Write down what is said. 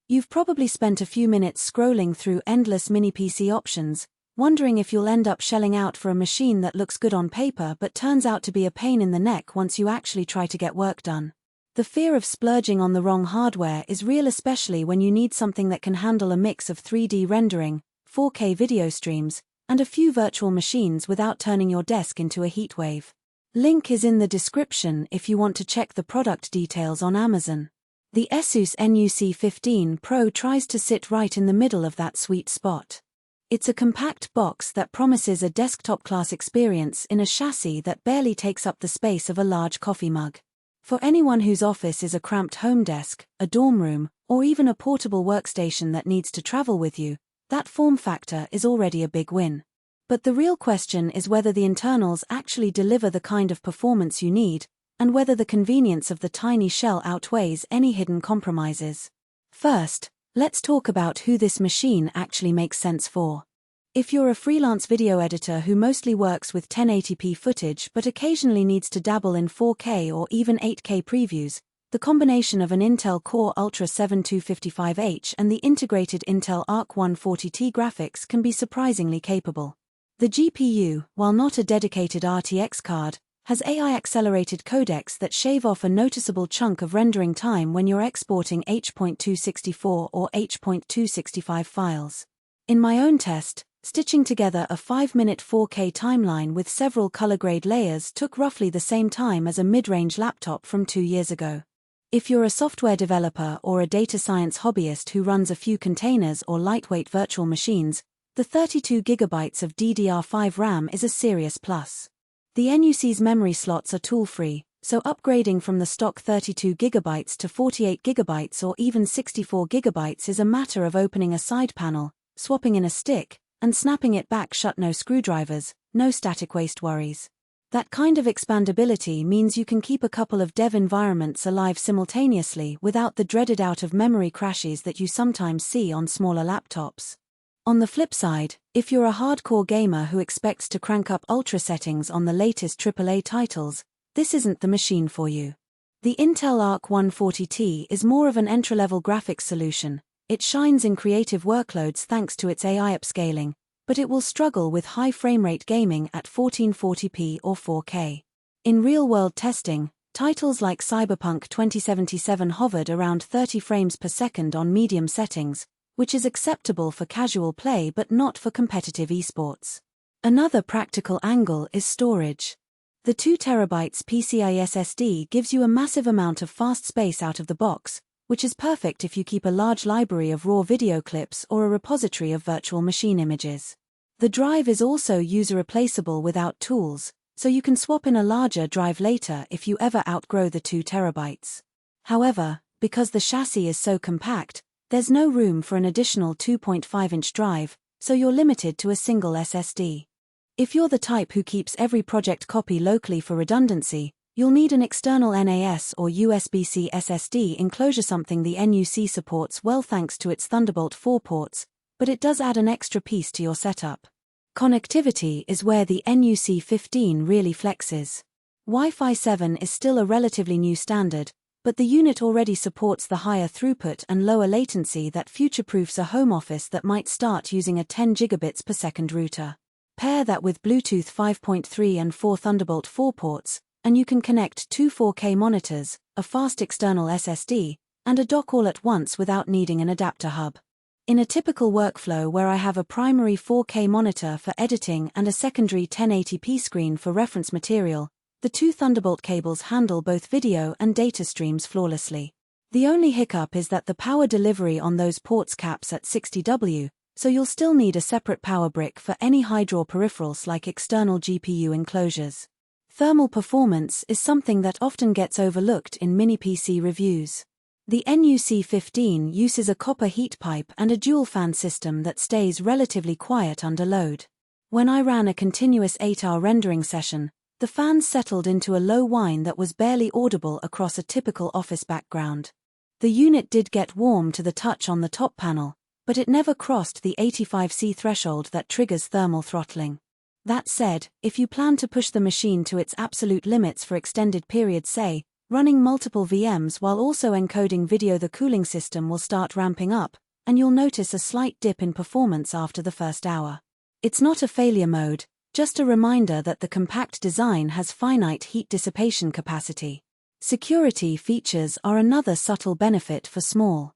You've probably spent a few minutes scrolling through endless mini PC options, wondering if you'll end up shelling out for a machine that looks good on paper but turns out to be a pain in the neck once you actually try to get work done. The fear of splurging on the wrong hardware is real, especially when you need something that can handle a mix of 3D rendering, 4K video streams, and a few virtual machines without turning your desk into a heatwave. Link is in the description if you want to check the product details on Amazon. The ASUS NUC 15 Pro tries to sit right in the middle of that sweet spot. It's a compact box that promises a desktop-class experience in a chassis that barely takes up the space of a large coffee mug. For anyone whose office is a cramped home desk, a dorm room, or even a portable workstation that needs to travel with you, that form factor is already a big win. But the real question is whether the internals actually deliver the kind of performance you need, and whether the convenience of the tiny shell outweighs any hidden compromises. First, let's talk about who this machine actually makes sense for. If you're a freelance video editor who mostly works with 1080p footage but occasionally needs to dabble in 4K or even 8K previews, the combination of an Intel Core Ultra 7 255H and the integrated Intel Arc 140T graphics can be surprisingly capable. The GPU, while not a dedicated RTX card, has AI-accelerated codecs that shave off a noticeable chunk of rendering time when you're exporting H.264 or H.265 files. In my own test, stitching together a 5-minute 4K timeline with several color-grade layers took roughly the same time as a mid-range laptop from 2 years ago. If you're a software developer or a data science hobbyist who runs a few containers or lightweight virtual machines, the 32GB of DDR5 RAM is a serious plus. The NUC's memory slots are tool-free, so upgrading from the stock 32GB to 48GB or even 64GB is a matter of opening a side panel, swapping in a stick, and snapping it back shut. No screwdrivers, no static waste worries. That kind of expandability means you can keep a couple of dev environments alive simultaneously without the dreaded out-of-memory crashes that you sometimes see on smaller laptops. On the flip side, if you're a hardcore gamer who expects to crank up ultra settings on the latest AAA titles, this isn't the machine for you. The Intel Arc 140T is more of an entry-level graphics solution. It shines in creative workloads thanks to its AI upscaling, but it will struggle with high frame-rate gaming at 1440p or 4K. In real-world testing, titles like Cyberpunk 2077 hovered around 30 frames per second on medium settings, which is acceptable for casual play but not for competitive esports. Another practical angle is storage. The 2TB PCIe SSD gives you a massive amount of fast space out of the box, which is perfect if you keep a large library of raw video clips or a repository of virtual machine images. The drive is also user-replaceable without tools, so you can swap in a larger drive later if you ever outgrow the 2 TB. However, because the chassis is so compact, there's no room for an additional 2.5-inch drive, so you're limited to a single SSD. If you're the type who keeps every project copy locally for redundancy, you'll need an external NAS or USB-C SSD enclosure, something the NUC supports well thanks to its Thunderbolt 4 ports, but it does add an extra piece to your setup. Connectivity is where the NUC 15 really flexes. Wi-Fi 7 is still a relatively new standard, but the unit already supports the higher throughput and lower latency that future-proofs a home office that might start using a 10 gigabits per second router. Pair that with Bluetooth 5.3 and 4 Thunderbolt 4 ports, and you can connect 2 4K monitors, a fast external SSD, and a dock all at once without needing an adapter hub. In a typical workflow where I have a primary 4K monitor for editing and a secondary 1080p screen for reference material, the 2 Thunderbolt cables handle both video and data streams flawlessly. The only hiccup is that the power delivery on those ports caps at 60W, so you'll still need a separate power brick for any high-draw peripherals like external GPU enclosures. Thermal performance is something that often gets overlooked in mini-PC reviews. The NUC 15 uses a copper heat pipe and a dual-fan system that stays relatively quiet under load. When I ran a continuous 8-hour rendering session, the fans settled into a low whine that was barely audible across a typical office background. The unit did get warm to the touch on the top panel, but it never crossed the 85°C threshold that triggers thermal throttling. That said, if you plan to push the machine to its absolute limits for extended periods, say, Running multiple VMs while also encoding video, the cooling system will start ramping up, and you'll notice a slight dip in performance after the first hour. It's not a failure mode, just a reminder that the compact design has finite heat dissipation capacity. Security features are another subtle benefit for small